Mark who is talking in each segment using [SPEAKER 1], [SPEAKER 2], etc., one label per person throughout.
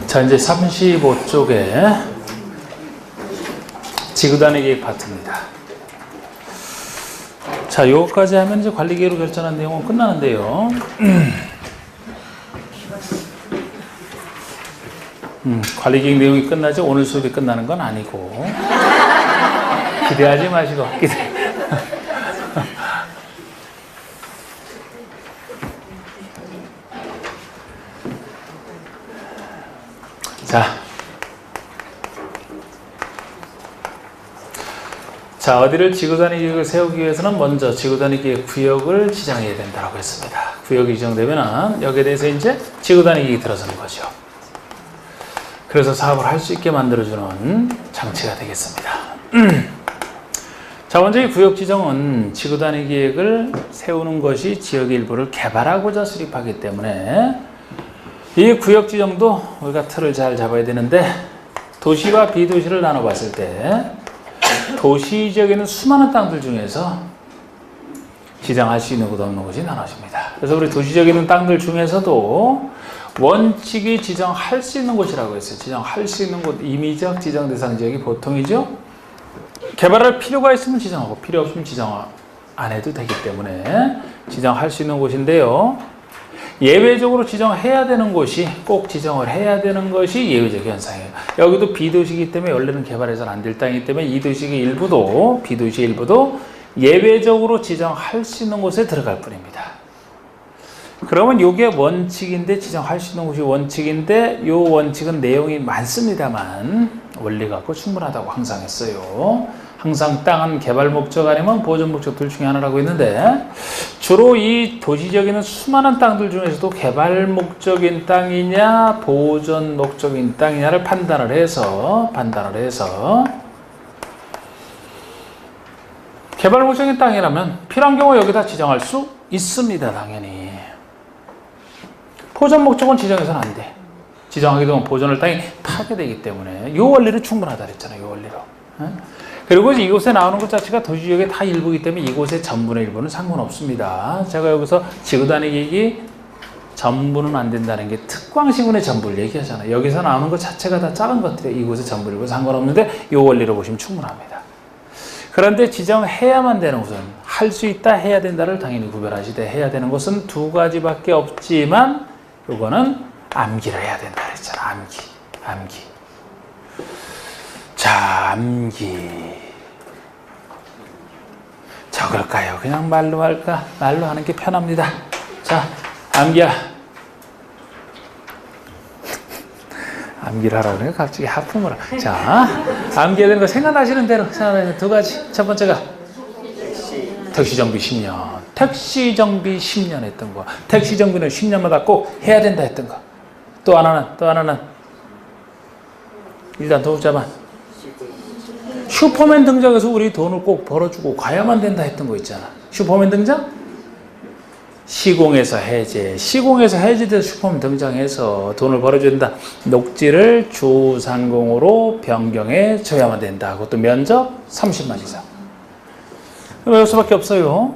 [SPEAKER 1] 자, 이제 35쪽에 지구단위 계획 파트입니다. 자, 요거까지 하면 이제 관리계획으로 결정한 내용은 끝나는데요. 관리계획 내용이 끝나지 오늘 수업이 끝나는 건 아니고 기대하지 마시고 자, 어디를 지구단위 계획을 세우기 위해서는 먼저 지구단위 계획 구역을 지정해야 된다고 했습니다. 구역이 지정되면은 여기에 대해서 이제 지구단위 계획이 들어서는 거죠. 그래서 사업을 할 수 있게 만들어주는 장치가 되겠습니다. 자, 먼저 이 구역 지정은 지구단위 계획을 세우는 것이 지역의 일부를 개발하고자 수립하기 때문에 이 구역 지정도 우리가 틀을 잘 잡아야 되는데, 도시와 비도시를 나눠봤을 때 도시 지역에 있는 수많은 땅들 중에서 지정할 수 있는 곳 없는 곳이 나눠집니다. 그래서 우리 도시 지역에 있는 땅들 중에서도 원칙이 지정할 수 있는 곳이라고 했어요. 지정할 수 있는 곳, 임의적 지정 대상 지역이 보통이죠. 개발할 필요가 있으면 지정하고 필요 없으면 지정 안 해도 되기 때문에 지정할 수 있는 곳인데요. 예외적으로 지정해야 되는 곳이, 꼭 지정을 해야 되는 것이 예외적 현상이에요. 여기도 비도시이기 때문에 원래는 개발해서는 안 될 땅이기 때문에 이 도시의 일부도, 비도시의 일부도 예외적으로 지정할 수 있는 곳에 들어갈 뿐입니다. 그러면 이게 원칙인데, 지정할 수 있는 곳이 원칙인데, 이 원칙은 내용이 많습니다만 원리 갖고 충분하다고 항상 했어요. 항상 땅은 개발 목적 아니면 보존 목적 둘 중에 하나라고 했는데, 주로 이 도시지역에 있는 수많은 땅들 중에서도 개발 목적인 땅이냐 보존 목적인 땅이냐를 판단을 해서 개발 목적인 땅이라면 필요한 경우 여기다 지정할 수 있습니다. 당연히. 보존 목적은 지정해서는 안 돼. 지정하게 되면 보존할 땅이 파괴되기 때문에 이 원리는 충분하다 그랬잖아요. 이 원리로. 그리고 이곳에 나오는 것 자체가 도시지역의 다 일부이기 때문에 이곳의 전분의 일부는 상관없습니다. 제가 여기서 지구단위 계획이 전부는 안 된다는 게 특광시군의 전부를 얘기하잖아요. 여기서 나오는 것 자체가 다 작은 것들이에요. 이곳의 전부 일부 상관없는데 이 원리로 보시면 충분합니다. 그런데 지정해야만 되는 것은, 할 수 있다, 해야 된다를 당연히 구별하시되, 해야 되는 것은 두 가지밖에 없지만 이거는 암기를 해야 된다 그랬잖아. 암기. 자, 암기. 적을까요? 그냥 말로 할까? 말로 하는 게 편합니다. 자, 암기야. 암기를 하라고 그러니까 갑자기 하품을 하고. 자, 암기해야 되는 거 생각나시는 대로 두 가지. 첫 번째가 택시 정비 10년. 택시 정비 10년 했던 거. 택시 정비는 10년마다 꼭 해야 된다 했던 거. 또 하나는 일단 더 잡아. 슈퍼맨 등장해서 우리 돈을 꼭 벌어주고 가야만 된다 했던 거 있잖아. 슈퍼맨 등장? 시공에서 해제돼서 슈퍼맨 등장해서 돈을 벌어줘야 된다. 녹지를 주상공으로 변경해 줘야만 된다. 그것도 면적 30만 이상. 이럴 수밖에 없어요.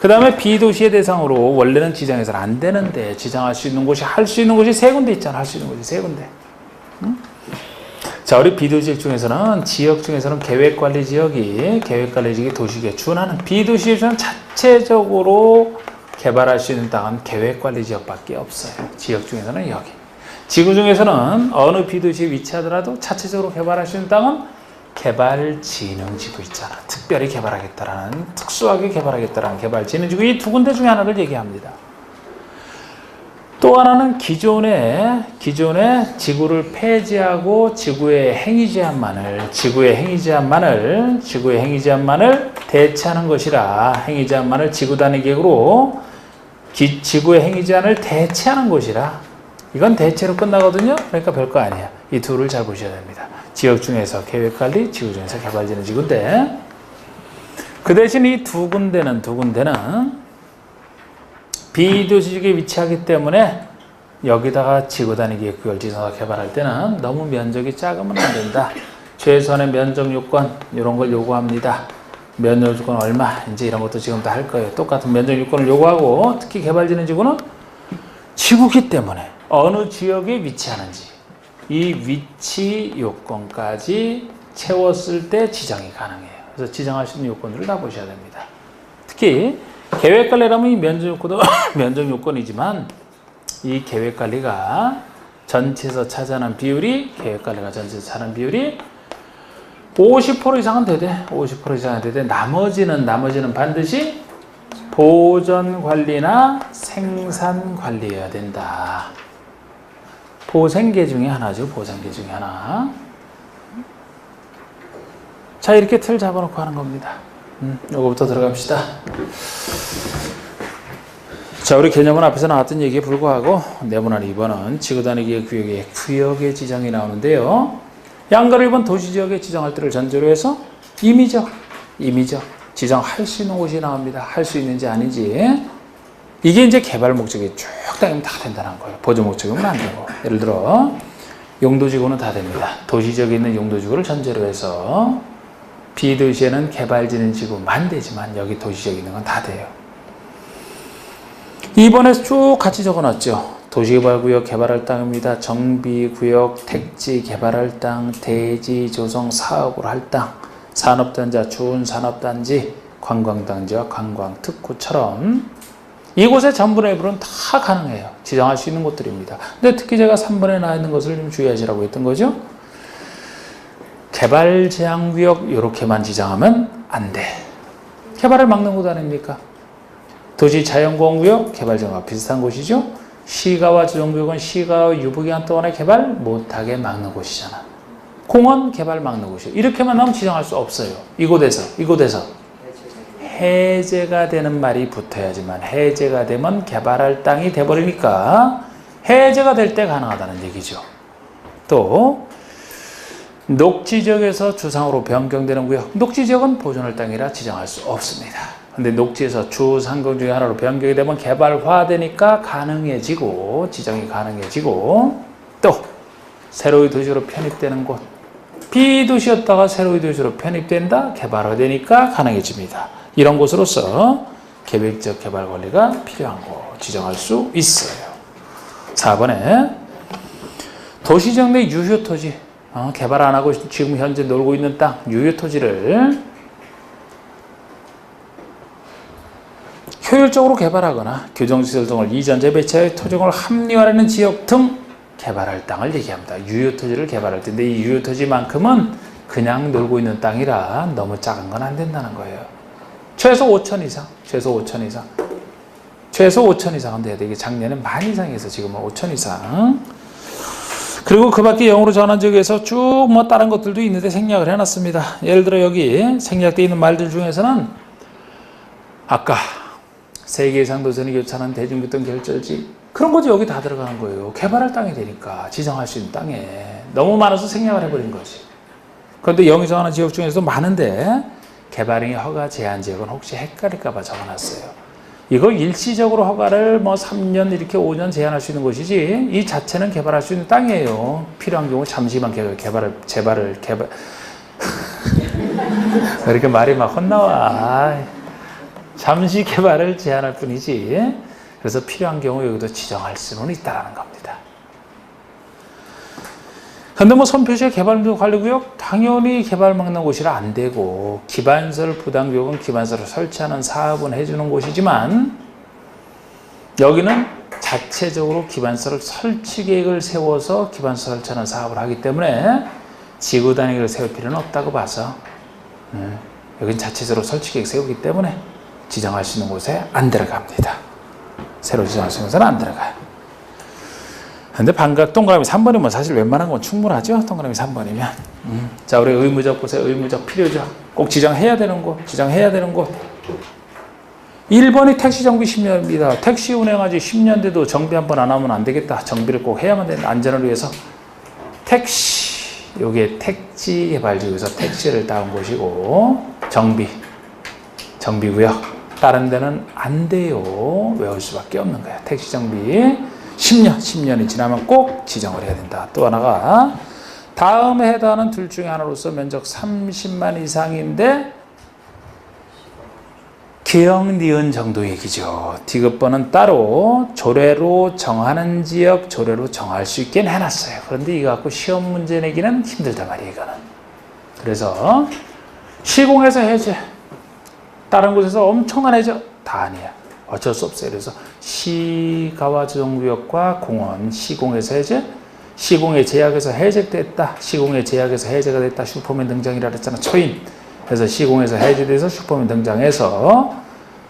[SPEAKER 1] 그 다음에 비도시의 대상으로 원래는 지정해서는 안 되는데 지정할 수 있는 곳이, 할 수 있는 곳이 세 군데 있잖아. 할 수 있는 곳이 세 군데. 자, 우리 비도시 중에서는, 지역 중에서는 계획관리지역이 도시계획에 준하는, 비도시에 준하는 자체적으로 개발할 수 있는 땅은 계획관리지역밖에 없어요. 지역 중에서는 여기. 지구 중에서는 어느 비도시에 위치하더라도 자체적으로 개발할 수 있는 땅은 개발진흥지구 있잖아. 특별히 개발하겠다라는, 특수하게 개발하겠다라는 개발진흥지구, 이 두 군데 중에 하나를 얘기합니다. 또 하나는 기존의 지구를 폐지하고 지구의 행위 제한만을 대체하는 것이라, 행위 제한만을 지구단위 계획으로 지구의 행위 제한을 대체하는 것이라, 이건 대체로 끝나거든요. 그러니까 별거 아니야. 이 둘을 잘 보셔야 됩니다. 지역 중에서 계획관리, 지구 중에서 개발진흥지구인데, 그 대신 이 두 군데는 비도시지역에 위치하기 때문에 여기다가 지구단위 계획 구역을 지정해서 개발할 때는 너무 면적이 작으면 안 된다. 최소한의 면적 요건 이런 걸 요구합니다. 면적 요건 얼마, 이제 이런 것도 지금 다 할 거예요. 똑같은 면적 요건을 요구하고, 특히 개발진흥지구는 지구기 때문에 어느 지역에 위치하는지 이 위치 요건까지 채웠을 때 지정이 가능해요. 그래서 지정할 수 있는 요건들을 다 보셔야 됩니다. 특히 계획관리라면 이 면적 요건도 면적 요건이지만 이 계획관리가 전체에서 차지하는 비율이 계획관리가 전체에서 차지하는 비율이 50% 이상은 되되 50% 이상은 되되 나머지는 반드시 보전관리나 생산관리여야 된다. 보생계 중에 하나죠. 보생계 중에 하나. 자, 이렇게 틀 잡아놓고 하는 겁니다. 요거부터 들어갑시다. 자, 우리 개념은 앞에서 나왔던 얘기에 불구하고 네모난 2번은 지구단위기의 구역의 지정이 나오는데요. 양가로 1번 도시지역에 지정할 때를 전제로 해서 임의적 지정할 수 있는 곳이 나옵니다. 할 수 있는지 아닌지. 이게 이제 개발 목적이 쭉 다니면 다 된다는 거예요. 보조 목적이면 안 되고. 예를 들어 용도지구는 다 됩니다. 도시지역에 있는 용도지구를 전제로 해서 비도시에는 개발진흥지구만 되지만 여기 도시지역에 있는 건 다 돼요. 2번에서 쭉 같이 적어놨죠. 도시개발구역 개발할 땅입니다. 정비구역, 택지 개발할 땅, 대지 조성 사업을 할 땅, 산업단지와 준산업단지, 관광단지와 관광특구처럼 이곳의 전부 내부는 다 가능해요. 지정할 수 있는 곳들입니다. 근데 특히 제가 3번에 나와 있는 것을 좀 주의하시라고 했던 거죠. 개발 제한구역 이렇게만 지정하면 안 돼. 개발을 막는 곳 아닙니까? 도시 자연공원구역 개발 제한과 비슷한 곳이죠. 시가와 조정구역은 시가와 유보기간 동안에 개발 못하게 막는 곳이잖아. 공원 개발 막는 곳이요. 이렇게만 나오면 지정할 수 없어요. 이곳에서 해제가 되는 말이 붙어야지만 해제가 되면 개발할 땅이 돼버리니까 해제가 될 때 가능하다는 얘기죠. 또 녹지지역에서 주상으로 변경되는 구역, 녹지지역은 보존할 땅이라 지정할 수 없습니다. 근데 녹지에서 주상경 중에 하나로 변경이 되면 개발화되니까 가능해지고 지정이 가능해지고 또 새로운 도시로 편입되는 곳, 비도시였다가 새로운 도시로 편입된다, 개발화되니까 가능해집니다. 이런 곳으로서 계획적 개발 관리가 필요한 곳 지정할 수 있어요. 4번에 도시지역 내 유효토지, 개발 안 하고 지금 현재 놀고 있는 땅, 유효토지를 효율적으로 개발하거나 교정시설 등을 이전제 배치하여 토종을 합리화하는 지역 등 개발할 땅을 얘기합니다. 유효토지를 개발할 텐데 이 유효토지만큼은 그냥 놀고 있는 땅이라 너무 작은 건 안 된다는 거예요. 최소 5천 이상, 최소 5천 이상은 돼야 돼. 이게 작년에 10,000 이상에서 지금은 5천 이상. 그리고 그 밖에 영어로 전환 지역에서 쭉 뭐 다른 것들도 있는데 생략을 해놨습니다. 예를 들어 여기 생략되어 있는 말들 중에서는 아까 세계 이상 도선이 교차하는 대중교통 결절지 그런 거지 여기 다 들어가는 거예요. 개발할 땅이 되니까 지정할 수 있는 땅에 너무 많아서 생략을 해버린 거지. 그런데 영이 정하는 지역 중에서도 많은데 개발행위 허가 제한 지역은 혹시 헷갈릴까 봐 적어놨어요. 이거 일시적으로 허가를 뭐 3년 이렇게 5년 제한할 수 있는 곳이지 이 자체는 개발할 수 있는 땅이에요. 필요한 경우 잠시만 개발 왜 이렇게 말이 막 헛나와. 잠시 개발을 제한할 뿐이지. 그래서 필요한 경우 여기도 지정할 수는 있다는 겁니다. 근데 뭐 선표시의 개발관리구역 당연히 개발 막는 곳이라 안 되고 기반설 부담구역은 기반설을 설치하는 사업은 해주는 곳이지만 여기는 자체적으로 기반설을 설치 계획을 세워서 기반설 설치하는 사업을 하기 때문에 지구 단위를 세울 필요는 없다고 봐서 여기는 자체적으로 설치 계획 세우기 때문에 지정할 수 있는 곳에 안 들어갑니다. 새로 지정할 수 있는 곳은 안 들어가요. 근데 반각 동그라미 3번이면 사실 웬만한 건 충분하죠. 동그라미 3번이면. 자, 우리 의무적 보세요. 의무적 필요죠. 꼭 지정해야 되는 곳. 1번이 택시 정비 10년입니다. 택시 운행하지 10년 돼도 정비 한 번 안 하면 안 되겠다. 정비를 꼭 해야만 된다. 안전을 위해서. 택시. 요게 택지 개발지구에서 택시를 따온 곳이고 정비구역. 다른 데는 안 돼요. 외울 수밖에 없는 거야. 택시 정비 10년이 지나면 꼭 지정을 해야 된다. 또 하나가 다음에 해당하는 둘 중에 하나로서 면적 30만 이상인데 기역, 니은 정도 얘기죠. 디귿번은 따로 조례로 정하는 지역, 조례로 정할 수 있게 해놨어요. 그런데 이거 갖고 시험 문제 내기는 힘들단 말이에요, 이거는. 그래서 시공에서 해제, 다른 곳에서 엄청난 해제 다 아니야. 어쩔 수 없어요. 그래서 시가와주정구역과 공원, 시공에서 해제, 시공의 제약에서 해제됐다, 시공의 제약에서 해제가 됐다, 슈퍼맨 등장이라 그랬잖아, 초임. 그래서 시공에서 해제돼서 슈퍼맨 등장해서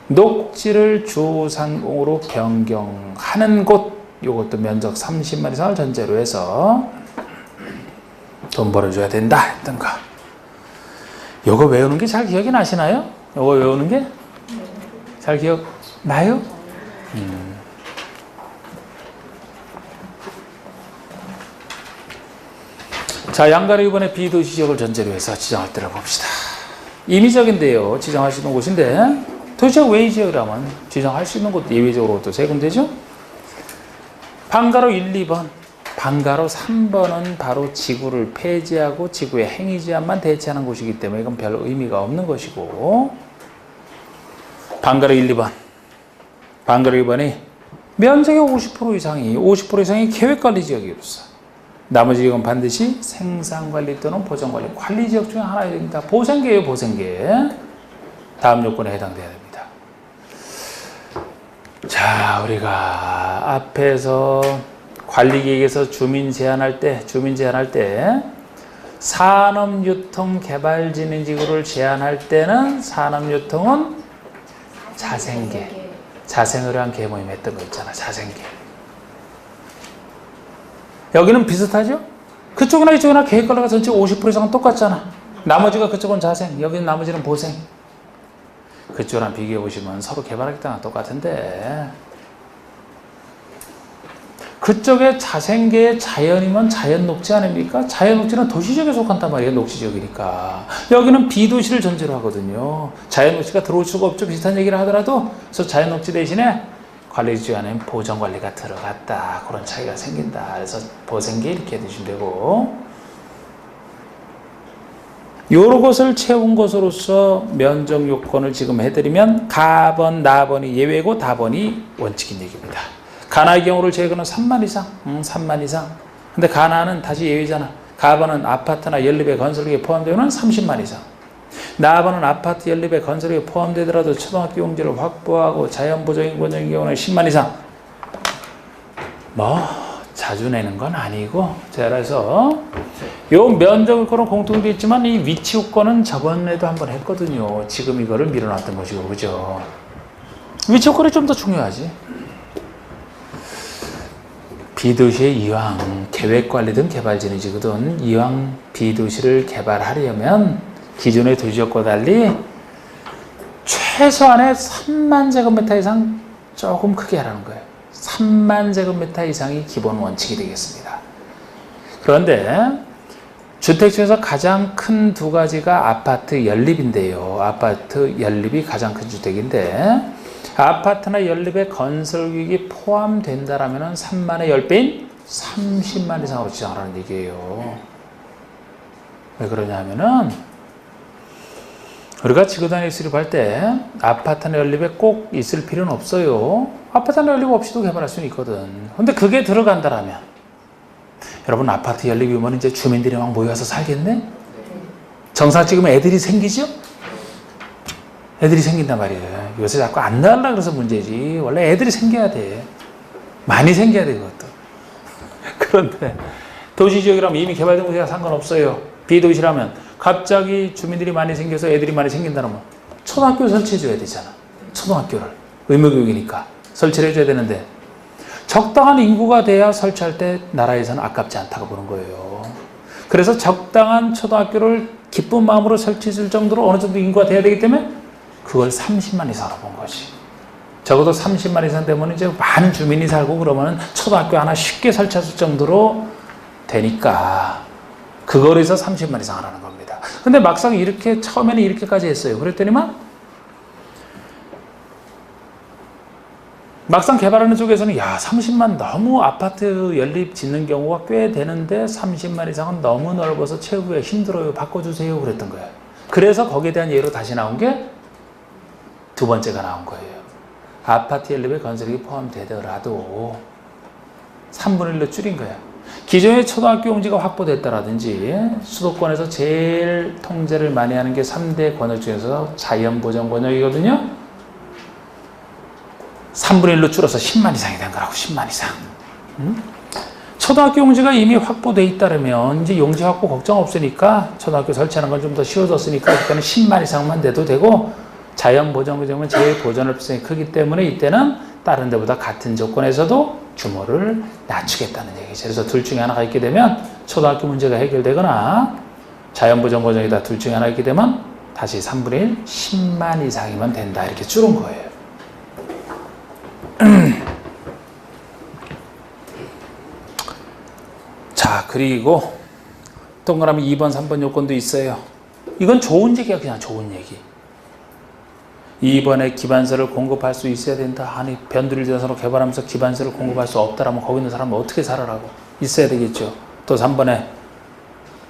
[SPEAKER 1] 녹지를 주상공으로 변경하는 곳, 이것도 면적 30만 이상을 전제로 해서 돈 벌어줘야 된다 했던 거. 요거 외우는 게 잘 기억이 나시나요? 요거 외우는 게 잘 기억 나요? 자, 양가로 이번에 비도시 지역을 전제로 해서 지정할 때를 봅시다. 임의적인데요. 지정할 수 있는 곳인데 도시적 외의 지역이라면 지정할 수 있는 곳 예외적으로 또 세 군데죠. 방가로 1, 2번, 방가로 3번은 바로 지구를 폐지하고 지구의 행위제한만 대체하는 곳이기 때문에 이건 별 의미가 없는 것이고, 방가로 1, 2번, 방가로 2번이 면적의 50% 이상이 계획관리지역이로서 나머지 지역은 반드시 생산관리 또는 보전관리, 관리지역 중에 하나야 됩니다. 보생계예요, 보생계. 다음 요건에 해당돼야 됩니다. 자, 우리가 앞에서 관리계획에서 주민 제한할 때 산업유통개발진흥지구를 제한할 때는 산업유통은 자생계, 자생을 한 계모임 했던 거 있잖아, 자생계. 여기는 비슷하죠? 그쪽이나 이쪽이나 계획관리가 전체 50% 이상은 똑같잖아. 나머지가 그쪽은 자생, 여기는 나머지는 보생. 그쪽이랑 비교해 보시면 서로 개발하기 때문에 똑같은데, 그쪽에 자생계의 자연이면 자연 녹지 아닙니까? 자연 녹지는 도시지역에 속한단 말이에요, 녹지지역이니까. 여기는 비도시를 전제로 하거든요. 자연 녹지가 들어올 수가 없죠. 비슷한 얘기를 하더라도. 그래서 자연 녹지 대신에 관리지구 안에는 보전관리가 들어갔다. 그런 차이가 생긴다. 그래서 보생계 이렇게 해두시면 되고, 요런 것을 채운 것으로서 면적 요건을 지금 해드리면 가번, 나번이 예외고 다번이 원칙인 얘기입니다. 가나의 경우를 제거는 3만 이상, 3만 이상. 근데 가나는 다시 예외잖아. 가번은 아파트나 연립의 건설비에 포함되면 30만 이상. 나번은 아파트 연립의 건설비에 포함되더라도 초등학교 용지를 확보하고 자연보정인 권역의 경우는 10만 이상. 뭐 자주 내는 건 아니고, 그래서 요 면적 요건은 공통되어 있지만 이 위치 요건은 저번에도 한번 했거든요. 지금 이거를 밀어놨던 것이고, 그죠? 위치 요건이 좀 더 중요하지. 비도시의 이왕 계획관리든 개발진흥지구든 이왕 비도시를 개발하려면 기존의 도시역과 달리 최소한의 3만 제곱미터 이상 조금 크게 하라는 거예요. 3만 제곱미터 이상이 기본 원칙이 되겠습니다. 그런데 주택 중에서 가장 큰 두 가지가 아파트 연립인데요. 아파트 연립이 가장 큰 주택인데, 아파트나 연립의 건설기획이 포함된다라면 3만의 10배인 30만 이상으로 지정하라는 얘기예요. 왜 그러냐면은 우리가 지구단위 수립할 때 아파트나 연립에 꼭 있을 필요는 없어요. 아파트나 연립 없이도 개발할 수는 있거든. 근데 그게 들어간다라면, 여러분 아파트 연립이면 이제 주민들이 막 모여서 살겠네? 정상 찍으면 애들이 생기죠? 애들이 생긴단 말이에요. 요새 자꾸 안 나가려고 그래서 문제지. 원래 애들이 생겨야 돼. 많이 생겨야 돼, 그것도. 그런데 도시지역이라면 이미 개발된 곳이라 상관없어요. 비도시라면 갑자기 주민들이 많이 생겨서 애들이 많이 생긴다면 초등학교 설치해줘야 되잖아. 초등학교를. 의무교육이니까 설치를 해줘야 되는데, 적당한 인구가 돼야 설치할 때 나라에서는 아깝지 않다고 보는 거예요. 그래서 적당한 초등학교를 기쁜 마음으로 설치해줄 정도로 어느 정도 인구가 돼야 되기 때문에 그걸 30만 이상으로 본 거지. 적어도 30만 이상 되면 이제 많은 주민이 살고 그러면 초등학교 하나 쉽게 설치할 정도로 되니까 그거를 해서 30만 이상 하라는 겁니다. 근데 막상 이렇게 처음에는 이렇게까지 했어요. 그랬더니만 막상 개발하는 쪽에서는 야 30만 너무 아파트 연립 짓는 경우가 꽤 되는데 30만 이상은 너무 넓어서 최후에 힘들어요. 바꿔주세요. 그랬던 거예요. 그래서 거기에 대한 예로 다시 나온 게 두 번째가 나온 거예요. 아파트 엘리베이터 건설이 포함되더라도 3분의 1로 줄인 거야. 기존의 초등학교 용지가 확보됐다라든지 수도권에서 제일 통제를 많이 하는 게 3대 권역 중에서 자연보전 권역이거든요. 3분의 1로 줄어서 10만 이상이 된 거라고. 10만 이상. 초등학교 용지가 이미 확보돼 있다면 이제 용지 확보 걱정 없으니까 초등학교 설치하는 건 좀 더 쉬워졌으니까 그때는 10만 이상만 돼도 되고, 자연보전 구역은 제일 보전할 필요성이 크기 때문에 이때는 다른 데보다 같은 조건에서도 규모를 낮추겠다는 얘기죠. 그래서 둘 중에 하나가 있게 되면 초등학교 문제가 해결되거나 자연보전 과정이다 둘 중에 하나 있게 되면 다시 3분의 1, 10만 이상이면 된다. 이렇게 줄은 거예요. 자, 그리고 동그라미 2번, 3번 요건도 있어요. 이건 좋은 얘기야. 그냥 좋은 얘기. 2번에 기반서를 공급할 수 있어야 된다. 아니, 변두리를 대상으로 개발하면서 기반서를 공급할 수 없다라면 거기 있는 사람은 어떻게 살아라고. 있어야 되겠죠. 또 3번에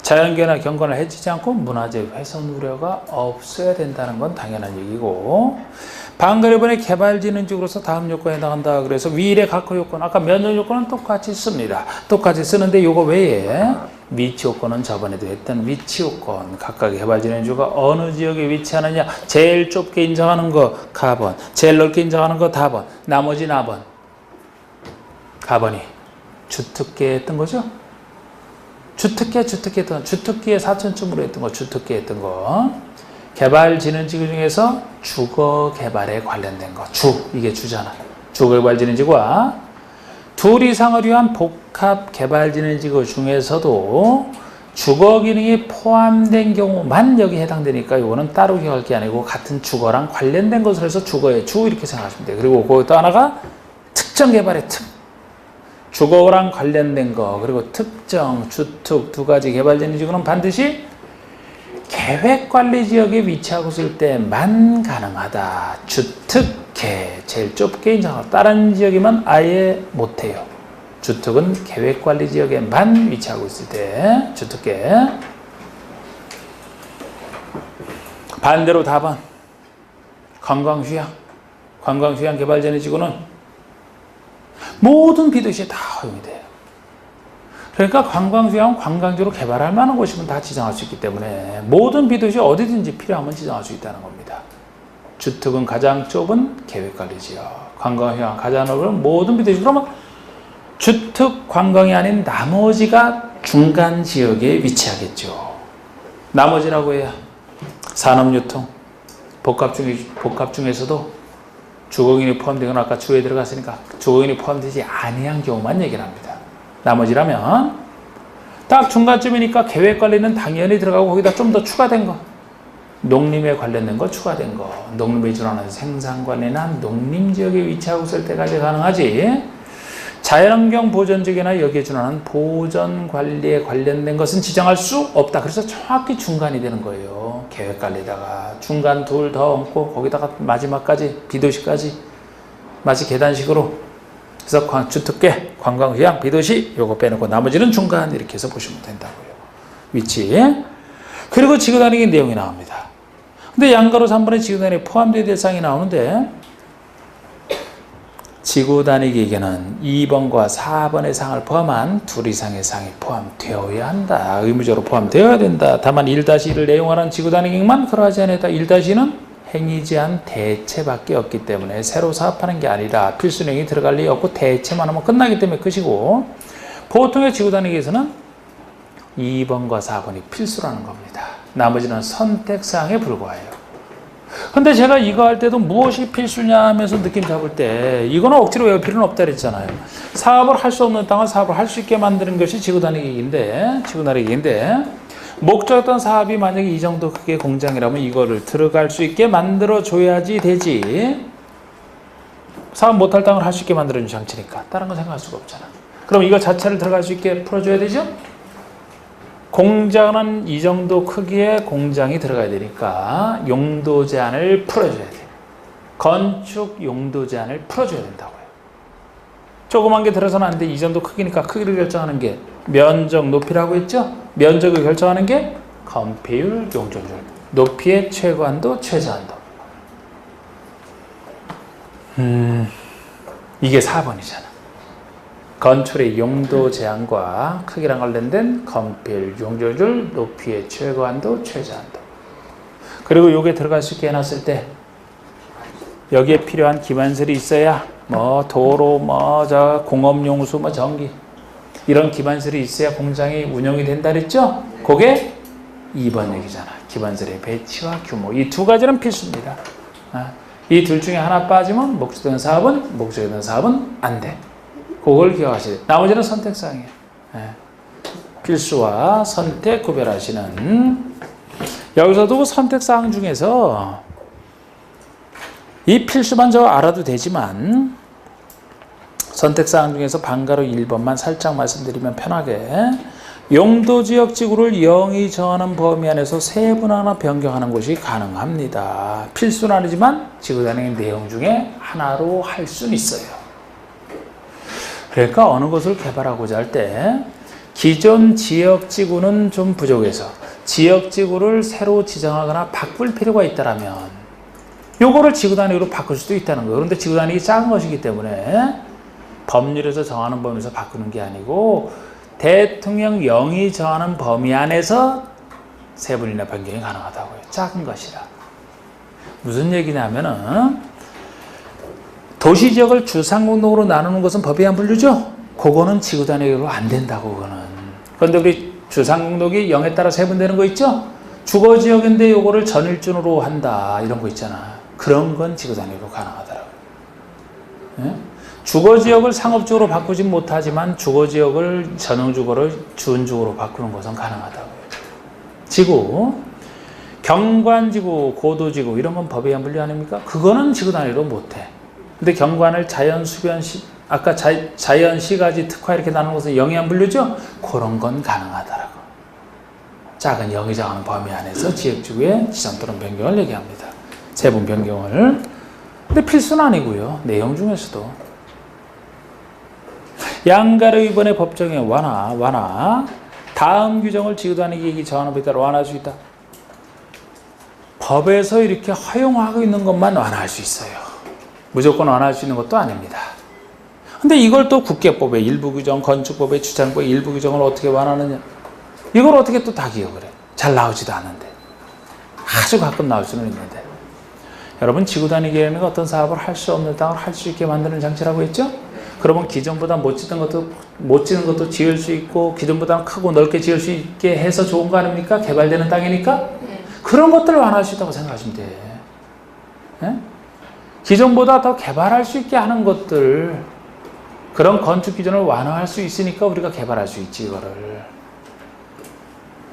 [SPEAKER 1] 자연계나 경관을 해치지 않고 문화재 훼손 우려가 없어야 된다는 건 당연한 얘기고, 방금 이번에 개발진흥적으로서 다음 요건에 해당한다. 그래서 위일의 각호 요건, 아까 면적 요건은 똑같이 씁니다. 똑같이 쓰는데 요거 외에 위치 요건은 저번에도 했던 위치 요건, 각각의 개발진흥주가 어느 지역에 위치하느냐, 제일 좁게 인정하는 거 가번, 제일 넓게 인정하는 거 다번, 나머지 나번. 가번이 주특기에 했던 거죠. 주특기에 4층쯤으로 했던 거, 주특기에 했던 거. 개발진흥지구 중에서 주거개발에 관련된 거, 이게 주잖아. 주거개발진흥지구와 둘 이상을 위한 복합개발진흥지구 중에서도 주거기능이 포함된 경우만 여기 해당되니까 이거는 따로 기억할 게 아니고 같은 주거랑 관련된 것을 해서 주거의 주 이렇게 생각하시면 돼요. 그리고 거기 또 하나가 특정개발의 특. 주거랑 관련된 거, 그리고 특정, 주특 두 가지 개발진흥지구는 반드시 계획관리지역에 위치하고 있을 때만 가능하다. 주특계, 제일 좁게 인정하고 다른 지역이면 아예 못해요. 주특은 계획관리지역에만 위치하고 있을 때 주특계. 반대로 답은 관광휴양. 관광휴양 개발진흥지구는 모든 비도시에 다 허용이 돼요. 그러니까 관광휴양은 관광지로 개발할 만한 곳이면 다 지정할 수 있기 때문에 모든 비도시 어디든지 필요하면 지정할 수 있다는 겁니다. 주특은 가장 좁은 계획관리지역, 관광휴양 가장 넓은 모든 비도시. 그러면 주특 관광이 아닌 나머지가 중간 지역에 위치하겠죠. 나머지라고 해야 산업유통, 복합 중에서도 주거인이 포함되거나 아까 주에 들어갔으니까 주거인이 포함되지 아니한 경우만 얘기를 합니다. 나머지라면 딱 중간쯤이니까 계획관리는 당연히 들어가고 거기다 좀 더 추가된 거, 농림에 관련된 거 추가된 거, 농림에 준하는 생산관리나 농림지역에 위치하고 있을 때까지 가능하지, 자연환경 보전지역이나 여기에 준하는 보전관리에 관련된 것은 지정할 수 없다. 그래서 정확히 중간이 되는 거예요. 계획관리다가 중간 둘 더 얹고 거기다가 마지막까지 비도시까지 마치 계단식으로. 그래서 주특계, 관광휴양, 비도시 요거 빼놓고 나머지는 중간 이렇게 해서 보시면 된다고요. 위치. 그리고 지구단위기 내용이 나옵니다. 근데 양가로 3번에 지구단위에 포함된 대상이 나오는데 지구단위기에는 2번과 4번의 상을 포함한 둘 이상의 상이 포함되어야 한다. 의무적으로 포함되어야 된다. 다만 1-1을 내용하는 지구단위기만 그러하지 않다. 1-1은 행위제한 대체밖에 없기 때문에 새로 사업하는 게 아니라 필수행위 들어갈 리 없고 대체만 하면 끝나기 때문에 끝이고, 보통의 지구단위기에서는 2번과 4번이 필수라는 겁니다. 나머지는 선택사항에 불과해요. 근데 제가 이거 할 때도 무엇이 필수냐 하면서 느낌 잡을 때 이거는 억지로 외울 필요는 없다 그랬잖아요. 사업을 할 수 없는 땅을 사업을 할 수 있게 만드는 것이 지구단위기인데 목적했던 사업이 만약에 이 정도 크기의 공장이라면 이거를 들어갈 수 있게 만들어줘야지 되지. 사업 못할 땅을 할 수 있게 만들어준 장치니까 다른 건 생각할 수가 없잖아. 그럼 이거 자체를 들어갈 수 있게 풀어줘야 되죠? 공장은 이 정도 크기의 공장이 들어가야 되니까 용도 제한을 풀어줘야 돼요. 건축 용도 제한을 풀어줘야 된다고요. 조그만 게 들어서는 안 돼. 이 정도 크기니까 크기를 결정하는 게 면적, 높이라고 했죠? 면적을 결정하는 게 건폐율, 용적률. 높이의 최고한도, 최저한도. 이게 4번이잖아. 건축의 용도 제한과 크기랑 관련된 건필, 용적률, 높이의 최고한도, 최저한도. 그리고 요게 들어갈 수 있게 해놨을 때 여기에 필요한 기반설이 있어야 뭐 도로, 뭐 저 공업용수, 뭐 전기 이런 기반설이 있어야 공장이 운영이 된다 그랬죠? 그게 2번 얘기잖아. 기반설의 배치와 규모. 이 두 가지는 필수입니다. 이 둘 중에 하나 빠지면 목적된 사업은 안 돼. 그걸 기억하셔야 돼. 나머지는 선택사항이에요. 필수와 선택 구별하시는. 여기서도 선택사항 중에서 이 필수만 저 알아도 되지만 선택사항 중에서 방가로 1번만 살짝 말씀드리면 편하게 용도지역지구를 0이 정하는 범위 안에서 세분화나 변경하는 것이 가능합니다. 필수는 아니지만 지구단위 내용 중에 하나로 할 수는 있어요. 그러니까 어느 것을 개발하고자 할 때 기존 지역지구는 좀 부족해서 지역지구를 새로 지정하거나 바꿀 필요가 있다면 요거를 지구단위로 바꿀 수도 있다는 거예요. 그런데 지구단위가 작은 것이기 때문에 법률에서 정하는 범위에서 바꾸는 게 아니고 대통령 0이 정하는 범위 안에서 세분이나 변경이 가능하다고요. 작은 것이라. 무슨 얘기냐면은 도시지역을 주상공동으로 나누는 것은 법이 안 분류죠? 그거는 지구단위로 안 된다고 그거는. 그런데 우리 주상공동이 0에 따라 세분되는 거 있죠? 주거지역인데 요거를 전일준으로 한다 이런 거 있잖아. 그런 건 지구단위로 가능하더라고요. 네? 주거지역을 상업적으로 바꾸진 못하지만 주거지역을 전용주거를 준주거로 바꾸는 것은 가능하다고요. 지구, 경관지구, 고도지구 이런 건 법에 의한 분류 아닙니까? 그거는 지구단위로 못해. 근데 경관을 자연수변시, 아까 자연시가지 특화 이렇게 나누는 것은 영해한 분류죠? 그런 건 가능하더라고. 작은 0이 정하는 범위 안에서 지역지구의 지정 또는 변경을 얘기합니다. 세분 변경을. 근데 필수는 아니고요. 내용 중에서도. 양가로 이번에 법정의 완화. 다음 규정을 지구단위 계획이 정하는 법에 따라 완화할 수 있다. 법에서 이렇게 허용하고 있는 것만 완화할 수 있어요. 무조건 완화할 수 있는 것도 아닙니다. 근데 이걸 또 국계법의 일부 규정, 건축법의 주차법의 일부 규정을 어떻게 완화하느냐? 이걸 어떻게 또 다 기억을 해? 잘 나오지도 않는데. 아주 가끔 나올 수는 있는데. 여러분, 지구단위 계획은 어떤 사업을 할 수 없는 땅을 할 수 있게 만드는 장치라고 했죠? 그러면 기존보다 못 짓는 것도 지을 수 있고 기존보다 크고 넓게 지을 수 있게 해서 좋은 거 아닙니까? 개발되는 땅이니까? 그런 것들을 완화할 수 있다고 생각하시면 돼. 네? 기존보다 더 개발할 수 있게 하는 것들, 그런 건축 기준을 완화할 수 있으니까 우리가 개발할 수 있지, 이거를.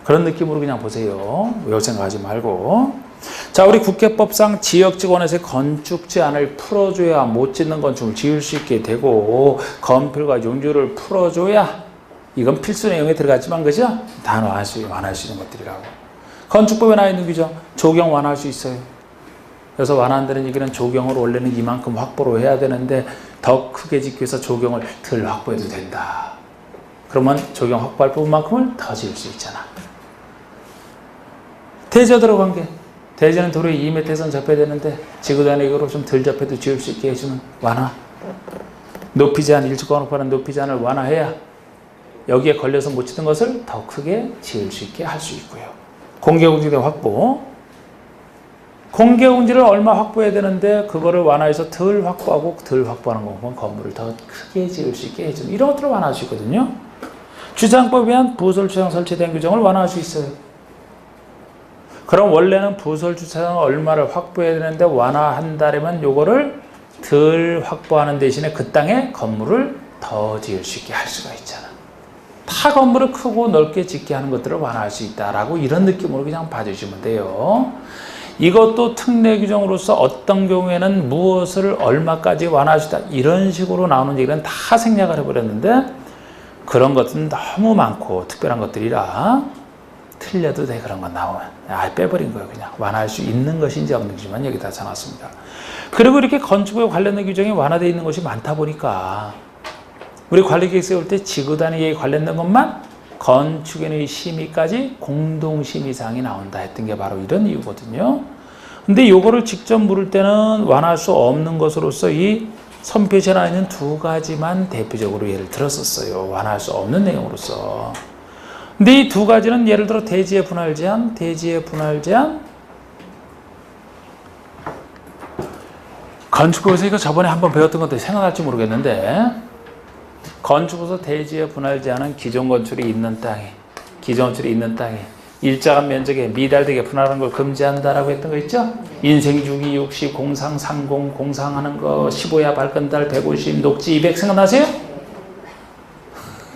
[SPEAKER 1] 그런 느낌으로 그냥 보세요. 외워 생각하지 말고. 자, 우리 국회법상 지역지구원에서 건축 제한을 풀어줘야 못 짓는 건축을 지을 수 있게 되고, 건필과 용주를 풀어줘야, 이건 필수 내용에 들어갔지만, 그죠? 다 완화할 수 있는 것들이라고. 건축법에 나와 있는 규정, 조경 완화할 수 있어요. 그래서 완화한다는 얘기는 조경을 원래는 이만큼 확보로 해야 되는데 더 크게 짓기 위해서 조경을 덜 확보해도 된다. 그러면 조경 확보할 부분만큼을 더 지을 수 있잖아. 대저 들어간 게, 대저는 도로에 2m선 접해야 되는데 지구단위로 좀 덜 접해도 지을 수 있게 해주는 완화. 높이 제한, 일주권 확보하는 높이 제한을 완화해야 여기에 걸려서 못 짓는 것을 더 크게 지을 수 있게 할 수 있고요. 공개공지대 확보. 공개공지를 얼마 확보해야 되는데 그거를 완화해서 덜 확보하고 덜 확보하는 거 보면 건물을 더 크게 지을 수 있게 해주는 이런 것들을 완화할 수 있거든요. 주차장법에 의한 부설 주차장 설치된 규정을 완화할 수 있어요. 그럼 원래는 부설 주차장 얼마를 확보해야 되는데 완화한다면 요거를 덜 확보하는 대신에 그 땅에 건물을 더 지을 수 있게 할 수가 있잖아. 타 건물을 크고 넓게 짓게 하는 것들을 완화할 수 있다라고 이런 느낌으로 그냥 봐주시면 돼요. 이것도 특례 규정으로서 어떤 경우에는 무엇을 얼마까지 완화할 수 있다 이런 식으로 나오는 얘기는 다 생략을 해버렸는데 그런 것은 너무 많고 특별한 것들이라 틀려도 돼. 그런 건 나오면 빼버린 거예요. 그냥 완화할 수 있는 것인지 없는지만 여기다 써놨습니다. 그리고 이렇게 건축에 관련된 규정이 완화되어 있는 것이 많다 보니까 우리 관리계획 세울 때 지구단위에 관련된 것만 건축인의 심의까지 공동심의사항이 나온다 했던 게 바로 이런 이유거든요. 근데 요거를 직접 물을 때는 완화할 수 없는 것으로서 이 선표시에 나와 있는 두 가지만 대표적으로 예를 들었었어요. 완화할 수 없는 내용으로서. 근데 이 두 가지는 예를 들어 대지의 분할 제한, 대지의 분할 제한. 건축법에서 이거 저번에 한번 배웠던 것도 생각날지 모르겠는데, 건축에서 대지의 분할 제한은 기존 건축이 있는 땅에 일정한 면적에 미달되게 분할하는 걸 금지한다라고 했던 거 있죠? 인생주기 60, 공상 30, 공상하는 거 15야 발건달 150, 녹지 200 생각나세요?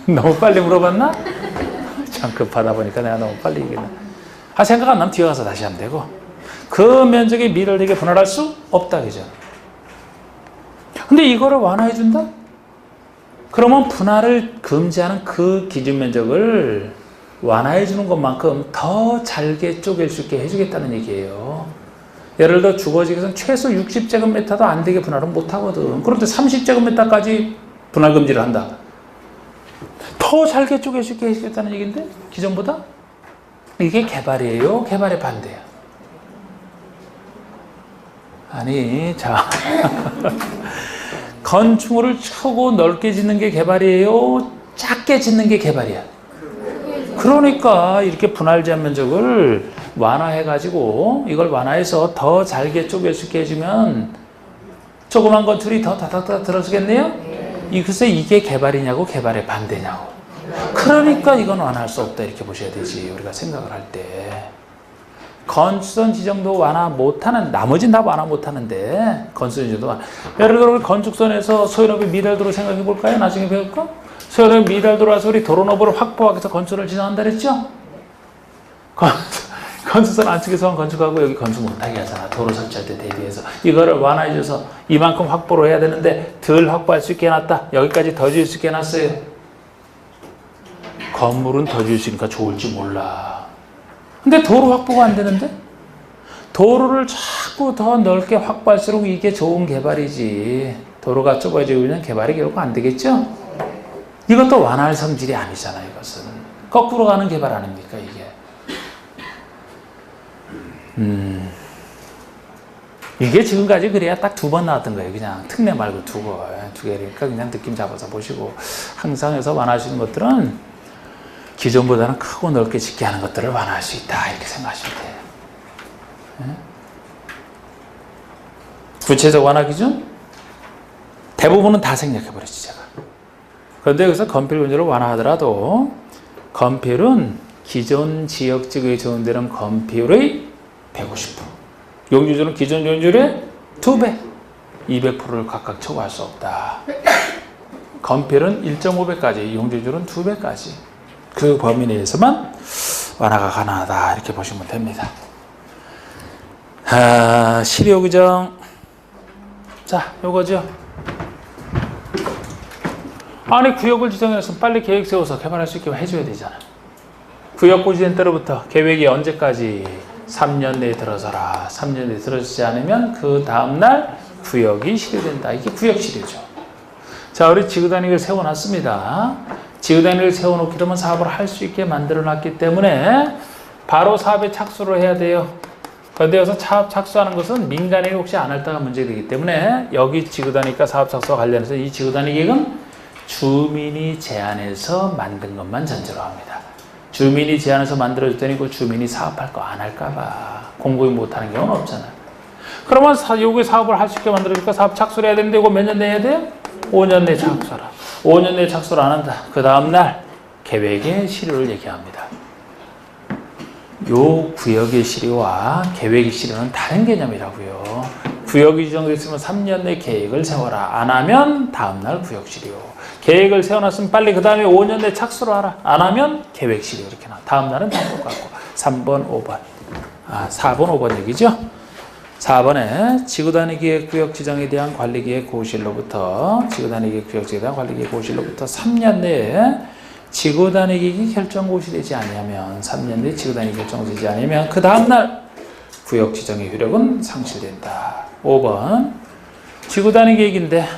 [SPEAKER 1] 너무 빨리 물어봤나? 참 급하다 보니까 내가 너무 빨리 얘기했나? 생각 안 나면 뒤에 가서 다시 하면 되고, 그 면적에 미달되게 분할할 수 없다 그죠? 근데 이거를 완화해 준다? 그러면 분할을 금지하는 그 기준 면적을 완화해 주는 것만큼 더 잘게 쪼갤 수 있게 해주겠다는 얘기예요. 예를 들어 주거지에서는 최소 60제곱미터도 안 되게 분할은 못 하거든. 그런데 30제곱미터까지 분할 금지를 한다. 더 잘게 쪼갤 수 있게 해주겠다는 얘기인데 기존보다? 이게 개발이에요? 개발의 반대야? 아니, 자 건축물을 크고 넓게 짓는 게 개발이에요? 작게 짓는 게 개발이야? 그러니까 이렇게 분할 제한 면적을 완화해가지고 이걸 완화해서 더 잘게 쪼갤 수 있게 해주면 조그만 건축이 더 다닥다닥 들어서겠네요? 글쎄 이게 개발이냐고 개발의 반대냐고. 그러니까 이건 완화할 수 없다 이렇게 보셔야 되지. 우리가 생각을 할 때 건축선 지정도 완화 못하는, 나머지는 다 완화 못하는데 건축선 지정도 완화. 예를 들어 건축선에서 소유업의 미달도로 생각해 볼까요? 나중에 배울까? 소유업의 미달도로 와서 우리 도로너브를 확보하기 위해서 건축을 지정한다 그랬죠? 건축선 안쪽에서만 건축하고 여기 건축 못하게 하잖아. 도로 설치할 때 대비해서. 이거를 완화해줘서 이만큼 확보를 해야 되는데 덜 확보할 수 있게 해놨다. 여기까지 더 지을 수 있게 해놨어요. 건물은 더 지을 수 있으니까 좋을지 몰라. 근데 도로 확보가 안 되는데? 도로를 자꾸 더 넓게 확보할수록 이게 좋은 개발이지. 도로가 좁아지면 개발이 결국 안 되겠죠? 이것도 완화할 성질이 아니잖아요. 이것은 거꾸로 가는 개발 아닙니까 이게? 이게 지금까지 그래야 딱 2번 나왔던 거예요. 그냥 특례 말고 두 개니까 그냥 느낌 잡아서 보시고, 항상 해서 완화하시는 것들은 기존보다는 크고 넓게 짓게 하는 것들을 완화할 수 있다 이렇게 생각하시면 돼요. 구체적 완화 기준? 대부분은 다 생략해버렸지 제가. 그런데 여기서 건필 분야를 완화하더라도 건필은 기존 지역지구에 좋은 데는 건필의 150%, 용주주는 기존 용주율의 2배, 200%를 각각 초과할 수 없다. 건필은 1.5배까지, 용주주는 2배까지 그 범위 내에서만 완화가 가능하다 이렇게 보시면 됩니다. 실효 규정, 자 요거죠. 아니 구역을 지정해서 빨리 계획 세워서 개발할 수 있게 해줘야 되잖아. 구역 고지된 때로부터 계획이 언제까지? 3년 내에 들어서라. 3년 내에 들어서지 않으면 그 다음날 구역이 실효된다. 이게 구역 실효죠. 자, 우리 지구단위를 세워놨습니다. 지구단위를 세워놓기 되면 사업을 할 수 있게 만들어놨기 때문에 바로 사업에 착수를 해야 돼요. 그런데 여기서 사업 착수하는 것은 민간인이 혹시 안 할다가 문제되기 때문에 여기 지구단위과 사업 착수와 관련해서 이 지구단위 계획은 주민이 제안해서 만든 것만 전제로 합니다. 주민이 제안해서 만들어줬더니 그 주민이 사업할 거 안 할까봐 공고히 못하는 경우는 없잖아요. 그러면 여기 사업을 할 수 있게 만들어줄까? 사업 착수를 해야 되는데 이거 몇 년 내야 돼요? 5년 내에 착수하라. 5년 내에 착수를 안 한다. 그 다음날 계획의 실효를 얘기합니다. 요 구역의 실효와 계획의 실효는 다른 개념이라고요. 구역이 지정됐으면 3년 내 계획을 세워라. 안 하면 다음날 구역 실효. 계획을 세워놨으면 빨리 그 다음에 5년 내 착수를 하라. 안 하면 계획 실효 이렇게 나와. 다음날은 다 똑같고. 3번, 5번. 4번, 5번 얘기죠. 4번에 지구단위기획 구역 지정에 대한 관리기획 고시일로부터 지구단위기획 구역 지정에 대한 관리기획 고시일로부터 3년 내에 지구단위기획이 결정고시되지 아니하면 3년 내에 지구단위 결정되지 아니하면 그 다음날 구역 지정의 효력은 상실된다. 5번 지구단위계획인데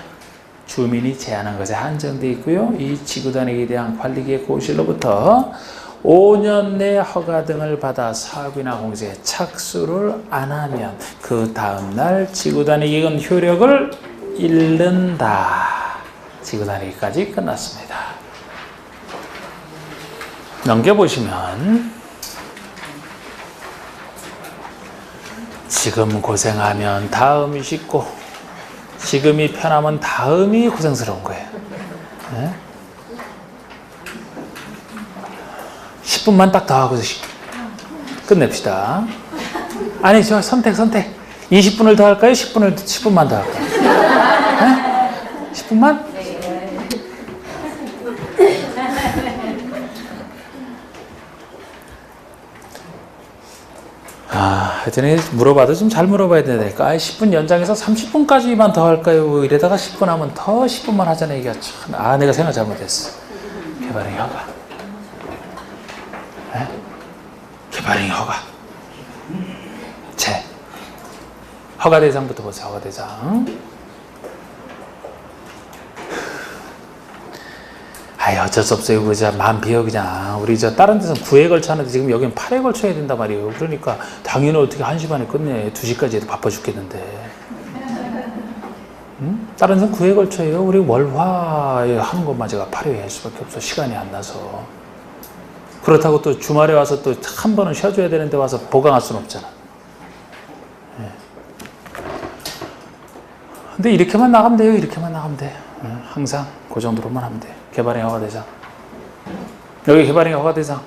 [SPEAKER 1] 주민이 제안한 것에 한정되어 있고요. 이 지구단위계에 대한 관리계획 고시일로부터 5년 내 허가 등을 받아 사업이나 공사에 착수를 안 하면 그 다음날 지구단위기금 효력을 잃는다. 지구단위기까지 끝났습니다. 넘겨보시면 지금 고생하면 다음이 쉽고 지금이 편하면 다음이 고생스러운 거예요. 네? 10분만 딱 더 하고 끝냅시다. 아니, 저 선택. 20분을 더 할까요? 10분만 더 할까요? 네? 10분만? 하여튼 물어봐도 좀 잘 물어봐야 되니까 10분 연장해서 30분까지만 더 할까요? 이러다가 10분 하면 더 10분만 하자는 얘기가 참, 내가 생각 잘못했어. 개발행 허가. 네? 개발행 허가. 허가 대상부터 보세요. 허가 대상. 어쩔 수 없어요. 그저 마음 비어 그냥. 우리 다른 데서는 9회 걸쳐 하는데 지금 여기는 8회 걸쳐야 된단 말이에요. 그러니까 당연히 어떻게 1시 반에 끝내. 2시까지 해도 바빠 죽겠는데. 응? 다른 데서는 9회 걸쳐요. 우리 월화에 하는 것만 제가 8회 할 수밖에 없어. 시간이 안 나서. 그렇다고 또 주말에 와서 또 한 번은 쉬어줘야 되는데 와서 보강할 수는 없잖아. 네. 근데 이렇게만 나가면 돼요. 이렇게만 나가면 돼. 항상 그 정도로만 하면 돼. 개발행 허가 대상. 여기 개발행 허가 대상.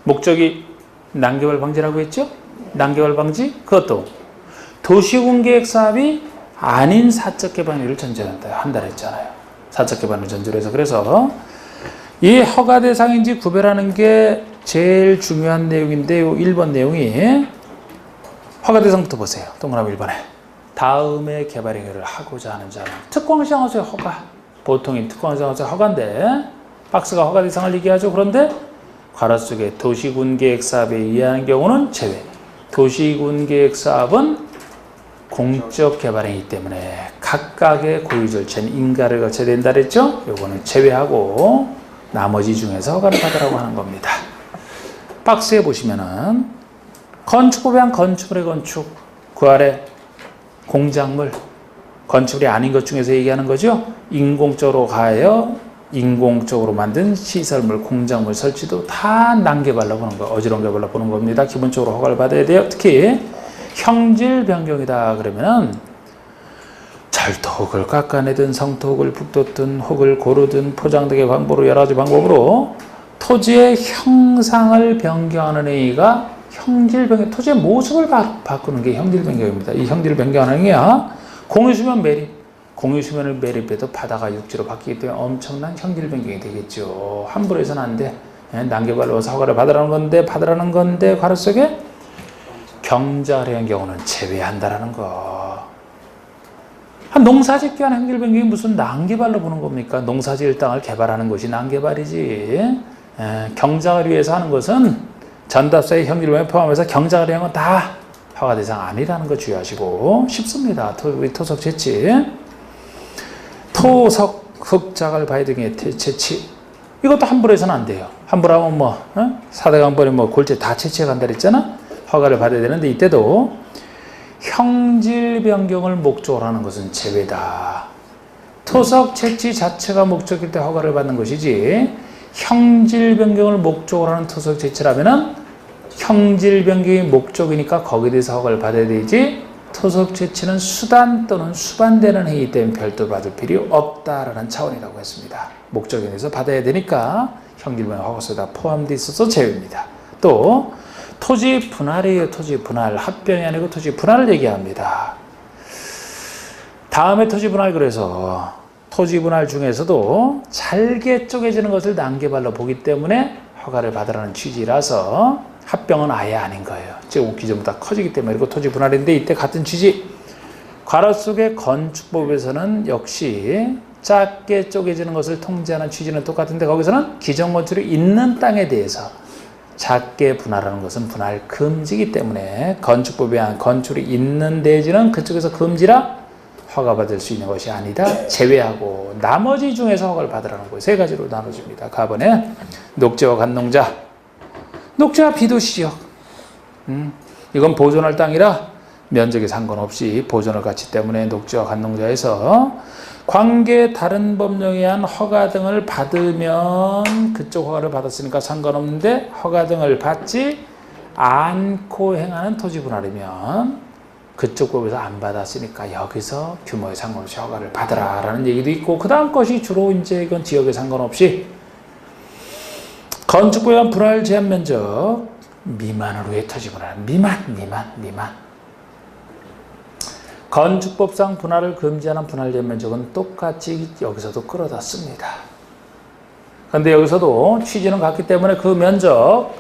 [SPEAKER 1] 목적이 난개발 방지라고 했죠? 난개발 방지? 그것도 도시군계획 사업이 아닌 사적 개발을 한다 했잖아요. 사적 개발을 전제로 해서. 그래서 이 허가 대상인지 구별하는 게 제일 중요한 내용인데, 요 1번 내용이 허가 대상부터 보세요. 동그라미 1번에. 다음에 개발행위를 하고자 하는 자는 특공시장허수의 허가. 보통인 특공시장허수의 허가인데 박스가 허가 대상을 얘기하죠. 그런데 괄호 속에 도시군계획사업에 의한 경우는 제외. 도시군계획사업은 공적 개발행위이기 때문에 각각의 고유 절차는 인가를 거쳐야 된다 그랬죠. 요거는 제외하고 나머지 중에서 허가를 받으라고 하는 겁니다. 박스에 보시면은 건축법에 건축물의 건축, 그 아래 공작물, 건축물이 아닌 것 중에서 얘기하는 거죠. 인공적으로 가하여 인공적으로 만든 시설물, 공작물 설치도 다 난개발로 보는 거, 어지러운 개발로 보는 겁니다. 기본적으로 허가를 받아야 돼요. 특히 형질 변경이다 그러면은 절토흙을 깎아내든 성토흙을 북돋든 혹을 고르든 포장 등의 방법으로 여러 가지 방법으로 토지의 형상을 변경하는 행위가 형질 변경, 토지의 모습을 바꾸는 게 형질 변경입니다. 이 형질을 변경하는 행위야 공유수면 매립, 공유수면을 매립해도 바다가 육지로 바뀌기 때문에 엄청난 형질 변경이 되겠죠. 함부로 해서는 안 돼. 난개발로 허가를 받으라는 건데 괄호 속에 경작을 한 경우는 제외한다라는 거. 농사짓기 위한 형질 변경이 무슨 난개발로 보는 겁니까? 농사지을 땅을 개발하는 것이 난개발이지. 경작을 위해서 하는 것은 전답사의 형질 변경을 포함해서 경작을 한 건 다 허가 대상 아니라는 거 주의하시고. 쉽습니다. 토석 채취. 토석 흑작을 바위 등의 채취. 이것도 함부로 해서는 안 돼요. 함부로 하면 사대강벌이 골재 다 채취해 간다 그랬잖아? 허가를 받아야 되는데 이때도 형질 변경을 목적으로 하는 것은 제외다. 토석 채취 자체가 목적일 때 허가를 받는 것이지, 형질 변경을 목적으로 하는 토석 채취라면은 형질 변경이 목적이니까 거기에 대해서 허가를 받아야 되지, 토석 채취는 수단 또는 수반되는 행위 때문에 별도 받을 필요 없다라는 차원이라고 했습니다. 목적에 대해서 받아야 되니까 형질 변경 허가서에 다 포함되어 있어서 제외입니다. 또 토지 분할이에요. 토지 분할. 합병이 아니고 토지 분할을 얘기합니다. 다음에 토지 분할, 그래서 토지 분할 중에서도 잘게 쪼개지는 것을 난개발로 보기 때문에 허가를 받으라는 취지라서 합병은 아예 아닌 거예요. 제곱기 전보다 커지기 때문에. 그리고 토지 분할인데 이때 같은 취지. 괄호 속의 건축법에서는 역시 작게 쪼개지는 것을 통제하는 취지는 똑같은데 거기서는 기존 건축이 있는 땅에 대해서 작게 분할하는 것은 분할 금지이기 때문에 건축법에 의한 건축이 있는 대지는 그쪽에서 금지라 허가받을 수 있는 것이 아니다. 제외하고 나머지 중에서 허가를 받으라는 거예요. 세 가지로 나눠집니다. 가번에 녹지와 관농자, 녹지와 비도시 지역. 이건 보존할 땅이라 면적에 상관없이 보존할 가치 때문에 녹지와 관농지에서 관계 다른 법령에 의한 허가 등을 받으면 그쪽 허가를 받았으니까 상관없는데 허가 등을 받지 않고 행하는 토지 분할이면 그쪽 법에서 안 받았으니까 여기서 규모에 상관없이 허가를 받으라라는 얘기도 있고, 그 다음 것이 주로 이제 이건 지역에 상관없이 건축법에 의한 분할 제한 면적 미만으로의 토지 분할, 미만. 건축법상 분할을 금지하는 분할 제한 면적은 똑같이 여기서도 끌어다 씁니다. 그런데 여기서도 취지는 같기 때문에 그 면적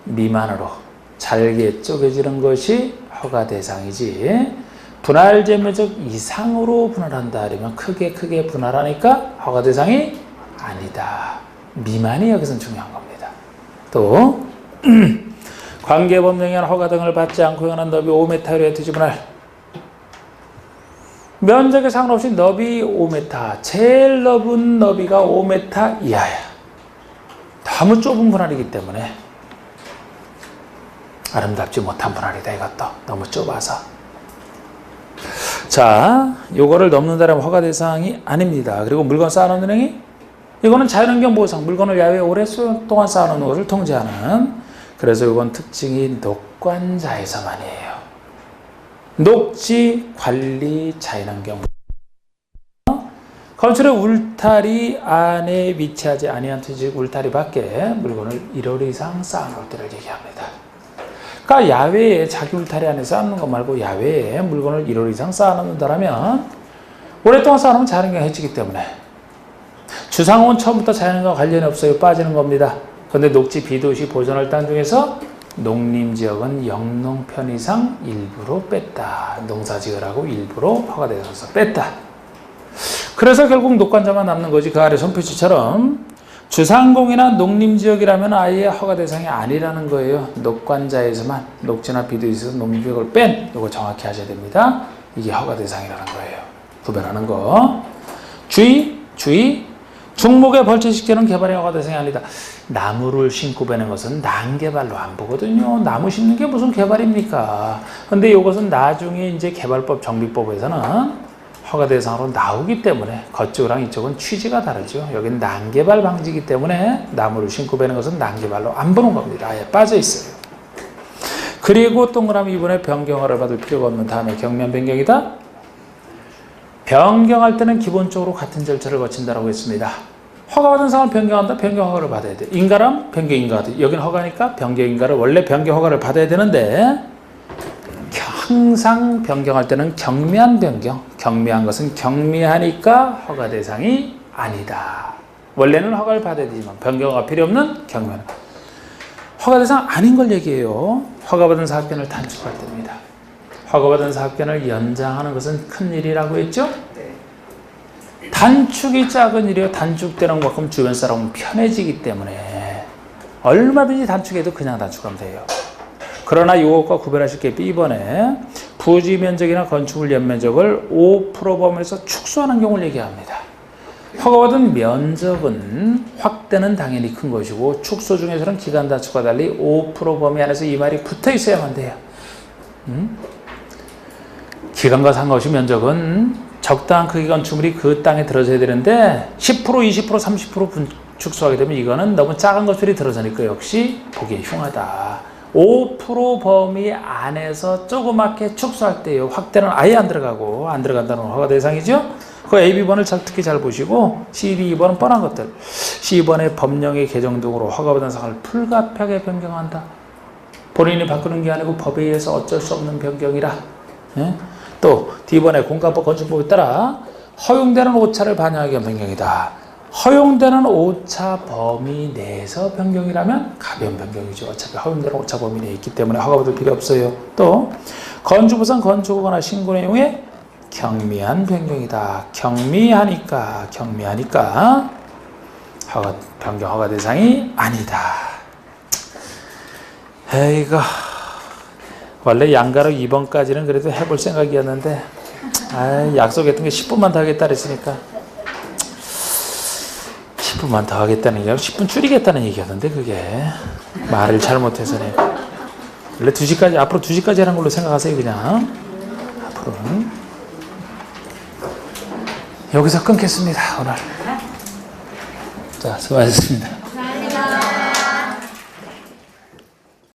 [SPEAKER 1] 미만으로 잘게 쪼개지는 것이 허가 대상이지, 분할 제한 면적 이상으로 분할한다 하려면 크게 분할하니까 허가 대상이 아니다. 미만이 여기서는 중요한 겁니다. 또 관계법령에 의한 허가 등을 받지 않고 행하는 너비 5m의 토지 분할, 면적에 상관없이 너비 5m, 제일 넓은 너비가 5m 이하야. 너무 좁은 분할이기 때문에 아름답지 못한 분할이다. 이것도 너무 좁아서. 자, 요거를 넘는다면 허가 대상이 아닙니다. 그리고 물건 쌓아놓는 행위, 이거는 자연환경 보호상, 물건을 야외에 오랫동안 쌓아놓는 것을 통제하는, 그래서 이건 특징이 녹관자에서만이에요. 녹지 관리 자연환경. 건축의 울타리 안에 위치하지 아니한 토지 울타리 밖에 물건을 1월 이상 쌓아놓을 때를 얘기합니다. 그러니까 야외에 자기 울타리 안에 쌓는 것 말고 야외에 물건을 1월 이상 쌓아놓는다면 오랫동안 쌓아놓으면 자연환경 해지기 때문에, 주상호는 처음부터 자연환경과 관련이 없어요. 빠지는 겁니다. 그런데 녹지 비도시 보존할 땅 중에서 농림지역은 영농편 이상 일부러 뺐다. 농사지으라고 일부러 허가 대상에서 뺐다. 그래서 결국 녹관자만 남는 거지. 그 아래 손표시처럼 주상공이나 농림지역이라면 아예 허가 대상이 아니라는 거예요. 녹관자에서만, 녹지나 비도시에서 농림지역을 뺀, 이거 정확히 하셔야 됩니다. 이게 허가 대상이라는 거예요. 구별하는 거. 주의. 중목에 벌채식재는 개발의 허가 대상이 아니다. 나무를 심고 베는 것은 난개발로 안 보거든요. 나무 심는 게 무슨 개발입니까? 근데 이것은 나중에 이제 개발법 정비법에서는 허가 대상으로 나오기 때문에 그쪽이랑 이쪽은 취지가 다르죠. 여기는 난개발 방지이기 때문에 나무를 심고 베는 것은 난개발로 안 보는 겁니다. 아예 빠져 있어요. 그리고 동그라미 이번에 변경허가를 받을 필요가 없는 다음에 경면 변경이다. 변경할 때는 기본적으로 같은 절차를 거친다라고 했습니다. 허가받은 사항을 변경한다. 변경 허가를 받아야 돼. 인가람 변경 인가가. 여기는 허가니까 변경 인가를, 원래 변경 허가를 받아야 되는데 항상 변경할 때는 경미한 변경. 경미한 것은 경미하니까 허가 대상이 아니다. 원래는 허가를 받아야 되지만 변경허가 필요 없는 경미한 허가 대상 아닌 걸 얘기해요. 허가받은 사업권을 단축할 때입니다. 허가받은 사업권을 연장하는 것은 큰 일이라고 했죠? 단축이 작은 일이요. 단축되는 만큼 주변 사람은 편해지기 때문에 얼마든지 단축해도 그냥 단축하면 돼요. 그러나 이것과 구별하실 게 B번에 부지 면적이나 건축물 연면적을 5% 범위에서 축소하는 경우를 얘기합니다. 허가받은 면적은 확대는 당연히 큰 것이고 축소 중에서는 기간 단축과 달리 5% 범위 안에서 이 말이 붙어 있어야만 돼요. 기간과 상관없이 면적은 적당한 크기 건축물이 그 땅에 들어서야 되는데 10%, 20%, 30% 축소하게 되면 이거는 너무 작은 건축물이 들어서니까 역시 보기 흉하다. 5% 범위 안에서 조그맣게 축소할 때요. 확대는 아예 안 들어가고, 안 들어간다는 허가 대상이죠. 그 A, B번을 특히 잘 보시고 C, D, 2번은 뻔한 것들. C번의 법령의 개정 등으로 허가받은 사항을 불가피하게 변경한다. 본인이 바꾸는 게 아니고 법에 의해서 어쩔 수 없는 변경이라. 예? 또 D번의 공가법 건축법에 따라 허용되는 오차를 반영하기 위한 변경이다. 허용되는 오차 범위 내에서 변경이라면 가벼운 변경이죠. 어차피 허용되는 오차 범위 내에 있기 때문에 허가받을 필요 없어요. 또 건축부상 건축허가나 신고 내용에 경미한 변경이다. 경미하니까 변경 허가 대상이 아니다. 에이거 원래 양가로 2번까지는 그래도 해볼 생각이었는데 약속했던 게 10분만 더 하겠다 그랬으니까 10분만 더 하겠다는 얘기하고 10분 줄이겠다는 얘기하던데 그게 말을 잘못해서 내가 원래 2시까지 앞으로 2시까지 하는 걸로 생각하세요. 그냥 앞으로는 여기서 끊겠습니다. 오늘 자 수고하셨습니다.